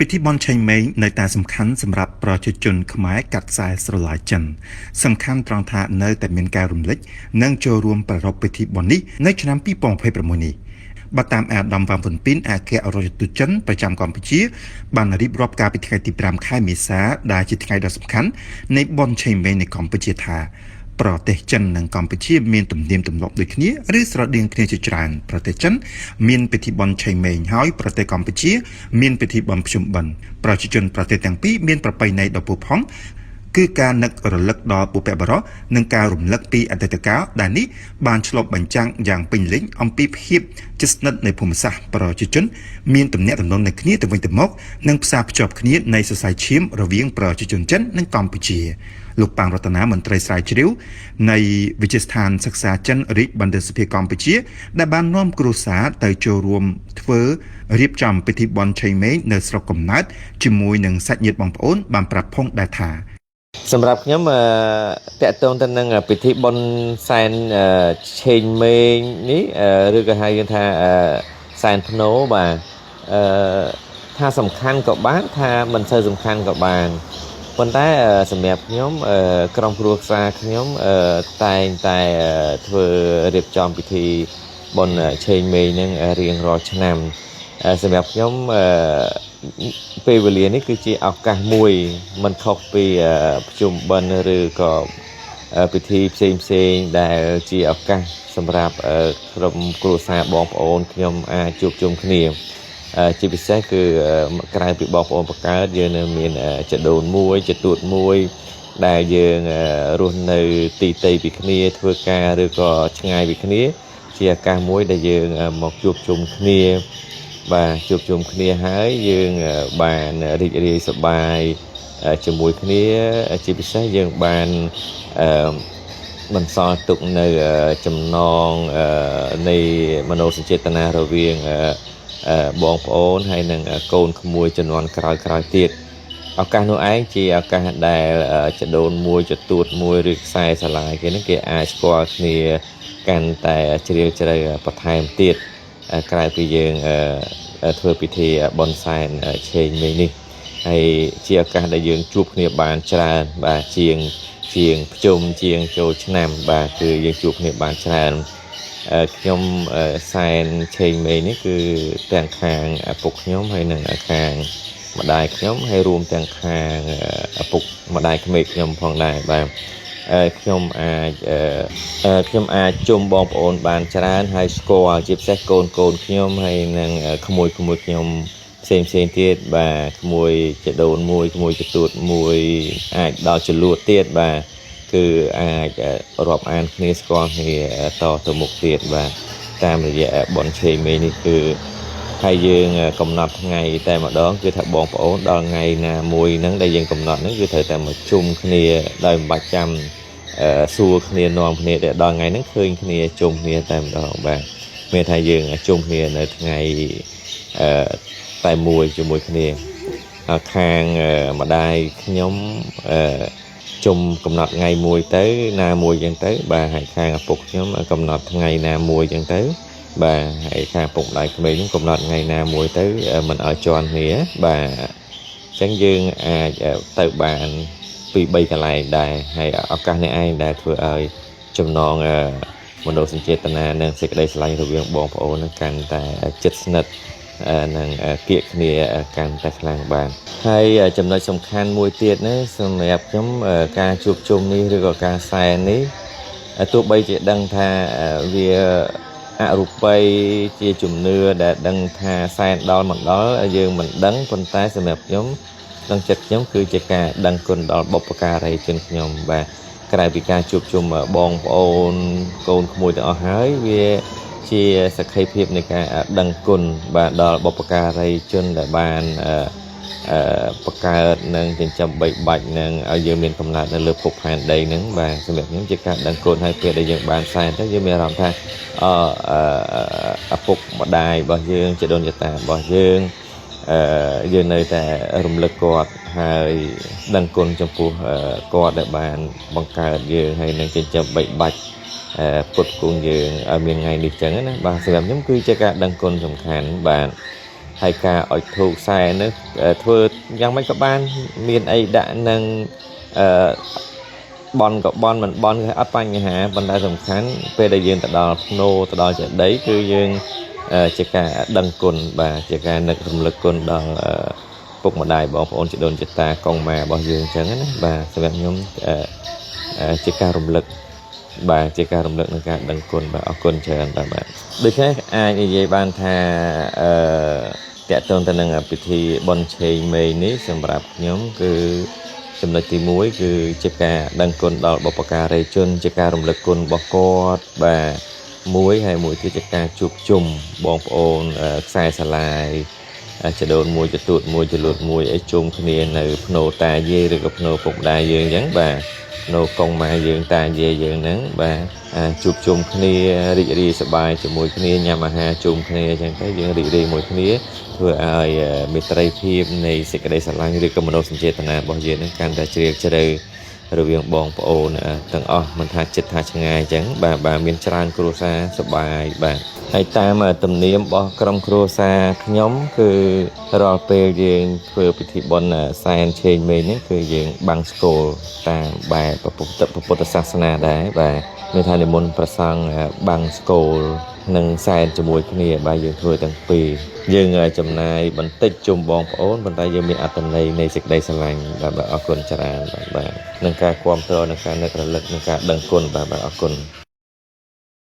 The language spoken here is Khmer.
ពិធីបុណ្យឆេងម៉េងនៅតែសំខាន់សម្រាប់ប្រជាជនខ្មែរកាត់ខ្សែស្រឡាយចិនសំខាន់ត្រង់ថានៅតែមានការរំលឹកនិងចូលរួមប្រារព្ធពិធីបុណ្យនេះនៅឆ្នាំ2026នេះបើតាមអាដាមវ៉ាងវុនពីនអគ្គរដ្ឋទូតចិនប្រចាំកម្ពុជាបានរៀបរាប់កាលពីថ្ងៃទី5ខែមេសាដែលជាថ្ងៃដ៏សំខាន់នៃបុណ្យឆេងម៉េងនៅកម្ពុជាថាប្រទេសចិននិងកម្ពុជាមានទំនៀមទម្លាប់ដូចគ្នាឬស្រដៀងគ្នាជាច្រើនប្រទេសចិនមានពិធីបុណ្យឆេងម៉េងហើយប្រទេសកម្ពុជាមានពិធីបុណ្យភ្ជុំបិណ្ឌប្រជាជនប្រទេសទាំងពីរមានប្រពៃណីដ៏ពុះផុងគឺការនឹករលឹកដល់បុព្វបុរសនិងការរំលឹកពីអតីតកាលដែលនេះបានឆ្លុះបញ្ចាំងយ៉ាងពេញលេញអំពីភាពជិតស្និទ្ធនៃភូមិសាស្ត្រប្រជាជនមានទំនាក់ទំនងនឹងគ្នាទៅវិញទៅមកនិងផ្សារភ្ជាប់គ្នានៃសរសៃឈាមរវាងប្រជាជនចិននិងកម្ពុជាលោកប៉ាងរតនាមន្ត្រីស្រាវជ្រាវនៃវិទ្យាស្ថានសិក្សាចិនរាជបណ្ឌិតសភាកម្ពុជាដែលបាននាំគ្រួសារទៅចូលរួមធ្វើរៀបចំពិធីបុណ្យឆេងម៉េងនៅស្រុកកំណើតជាមួយនឹងសាច់ញាតិបងប្អូនបានប្រាប់ផងដែរថាសម្រាប់ខ្ញុំតកតងទៅនឹងពិធីបុណ្យសែនឆេងម៉េងនេះឬក៏ហៅថាសែនភ្នោបាទថាសំខាន់ក៏បានថាមិនសូវសំខាន់ក៏បានប៉ុន្តែសម្រាប់ខ្ញុំក្រុមគ្រួសារខ្ញុំតែងតែធ្វើរៀបចំពិធីបុណ្យឆេងម៉េងនឹងរៀងរាល់ឆ្នាំសម្រាប់ខ្ញុំពេលវេលានេះគឺជាឱកាសមួយមិនខុសពីប្រជុំបិណ្ឌឬក៏ពិធីផ្សេងដែលជាឱកាសសម្រាប់ក្រុមគ្រួសារបងប្អូនខ្ញុំអាចជួបជុំគ្នាជាពិសេសគឺក្រៅពីបងប្អូនបង្កើតយើងនៅមានចដូនមួយចទួតមួយដែលយើងរស់នៅទីទៃពីគ្នាធ្វើការឬក៏ឆ្ងាយពីគ្នាជាឱកាសមួយដែលយើងមកជួបជុំគ្នាបាទជួបជុំគ្នាហើយយើងបានរីករាយសប្បាយជាមួយគ្នាជាពិសេសយើងបានបន្សល់ទុកនៅចំណងនៃមនោសញ្ចេតនារវាងបងប្អូនហើយនិងកូនក្មួយជំនាន់ក្រោយទៀតឱកាសនោះឯងជាឱកាសដែលចដូនមួយចទួតមួយឬខ្សែស្រឡាយគេនឹងគេអាចស្គាល់គ្នាកាន់តែជ្រាលជ្រៅបន្ថែមទៀតក្រៅពីយើងធ្វើពិធីបុណ្យសែនឆេងម៉េងនេះហើយជាឱកាសដែលយើងជួបគ្នាបានច្រើនបាទជាងភ្ជុំជាងចូលឆ្នាំបាទគឺយើងជួបគ្នាបានច្រើនខ្ញុំសែនឆេងម៉េងនេះគឺទាំងខាងឪពុកខ្ញុំហើយនិងខាងម្ដាយខ្ញុំហើយរួមទាំងខាងឪពុកម្ដាយក្មេកខ្ញុំផងដែរបាទខ្ញុំអាចជុំបងប្អូនបានច្រើនហើយស្គាល់ជាពិសេសកូនខ្ញុំហើយនិងក្មួយខ្ញុំផ្សេងទៀតបាទក្មួយចដូនមួយក្មួយចទួតមួយអាចដល់ចលួតទៀតបាទគឺអាចរាប់អានគ្នាស្គាល់គ្នាតទៅមុខទៀតបាទតាមរយៈបុណ្យឆេងម៉េងនេះគឺហើយយើងកំណត់ថ្ងៃតែម្ដងគឺថាបងប្អូនដល់ថ្ងៃណាមួយហ្នឹងដែលយើងកំណត់ហ្នឹងគឺត្រូវតែមកជុំគ្នាដោយមិនបាច់ចាំសួរគ្នានាំគ្នាតែដល់ថ្ងៃហ្នឹងឃើញគ្នាជុំគ្នាតែម្ដងបាទមានថាយើងជុំគ្នានៅថ្ងៃតែមួយជាមួយគ្នាខាងម្ដាយខ្ញុំជុំកំណត់ថ្ងៃមួយទៅណាមួយចឹងទៅបាទហើយខាងឪពុកខ្ញុំកំណត់ថ្ងៃណាមួយចឹងទៅបាទហើយខាងឪពុកម្ដាយក្មេងខ្ញុំកំណត់ថ្ងៃណាមួយទៅមិនឲ្យជន់គ្នាបាទអញ្ចឹងយើងអាចទៅបានពី3កន្លែងដែរហើយឱកាសនេះឯងដែលធ្វើឲ្យចំណងមនោសញ្ចេតនានិងសេចក្តីស្រឡាញ់រវាងបងប្អូនកាន់តែជិតស្និទ្ធនិងគៀកគ្នាកាន់តែខ្លាំងបាទហើយចំណុចសំខាន់មួយទៀតណាសម្រាប់ខ្ញុំការជួបជុំនេះឬក៏ការសែននេះទោះបីជាដឹងថាវាអរូបីជាជំនឿដែលដឹងថាសែនដល់មិនដល់យើងមិនដឹងប៉ុន្តែសម្រាប់ខ្ញុំក្នុងចិត្តខ្ញុំគឺជាការដឹងគុណដល់បុព្វការីជនខ្ញុំបាទក្រៅពីការជួបជុំបងប្អូនកូនក្មួយទាំងអស់ហើយវាជាសក្ខីភាពនៃការដឹងគុណបាទដល់បុព្វការីជនដែលបានបង្កើតនិងចិញ្ចឹមបីបាច់និងឲ្យយើងមានកំណើតនៅលើភពផែនដីហ្នឹងបាទសម្រាប់ខ្ញុំជាការដឹងគុណហើយពេលដែលយើងបានសែនទៅយើងមានអារម្មណ៍ថាឪពុកម្ដាយរបស់យើងជីដូនជីតារបស់យើងយើងនៅតែរំលឹកគាត់ហើយដឹងគុណចំពោះគាត់ដែលបានបង្កើតយើងហើយនឹងចិញ្ចឹមបីបាច់ពុតគង់យើងឲ្យមានថ្ងៃនេះចឹងណាបាទសម្រាប់ខ្ញុំគឺជាការដឹងគុណសំខាន់បាទ ហើយការអុជធូបខ្សែនេះធ្វើយ៉ាងម៉េចក៏បានមានអីដាក់នឹងបនក៏បនមិនបនគឺអត់បញ្ហាប៉ុន្តែសំខាន់ពេលដែលយើងទៅដល់ភ្នោទៅដល់ចេតិយគឺយើងជាការដឹងគុណបាទជាការនឹករំលឹកគុណដល់ពុកម្ដាយបងប្អូនជីដូនជីតាកងម៉ែរបស់យើងអញ្ចឹងណាបាទសម្រាប់ខ្ញុំជាការរំលឹកបាទជាការរំលឹកនឹងការដឹងគុណបាទអរគុណច្រើនបាទដូច្នេះអាចនិយាយបានថាតកតងទៅនឹងពិធីបុណ្យឆេងមេនេះសម្រាប់ខ្ញុំគឺចំណុចទី1គឺជាការដឹងគុណដល់បុព្វការីជនជាការរំលឹកគុណរបស់គាត់បាទមួយទៀតជាការជួបជុំបងប្អូនខ្សែស្រឡាយចដូនមួយចទួតមួយចលួតមួយឲ្យជុំគ្នានៅភ្នោតាយាយឬក៏ភ្នោពុកម្ដាយយើងអញ្ចឹងបាទនៅកងម៉ែយើងតាយាយយើងហ្នឹងបាទជួបជុំគ្នារីករាយសប្បាយជាមួយគ្នាញ៉ាំអាហារជុំគ្នាអញ្ចឹងទៅយើងរីករាយមួយគ្នាធ្វើឲ្យមេត្រីភាពនៃសេចក្តីស្រឡាញ់ឬក៏មនោសញ្ចេតនារបស់យើងហ្នឹងកាន់តែជ្រាលជ្រៅរវាងបងប្អូនទាំងអស់មិនថាចិត្តថាឆ្ងាយអញ្ចឹងបាទមានច្រើនគ្រួសារសប្បាយបាទហើយតាមទំនៀមរបស់ក្រុមគ្រួសារខ្ញុំគឺរាល់ពេលយើងធ្វើពិធីបុណ្យសែនឆេងមេនេះគឺយើងបាំងស្គរតាមបែបពុទ្ធសាសនាដែរបាទមានថានិមន្តព្រះសង្ឃបាំងស្គរនិងសែនជាមួយគ្នាបាទយើងធ្វើទាំងពីរយើងចំណាយបន្តិចជុំបងប្អូនប៉ុន្តែយើងមានអត្ថន័យនៃសេចក្តីស្រឡាញ់បាទអរគុណច្រើនបាទនឹងការគាំទ្រនឹងការនឹករលឹកនឹងការដឹងគុណបាទអរគុណ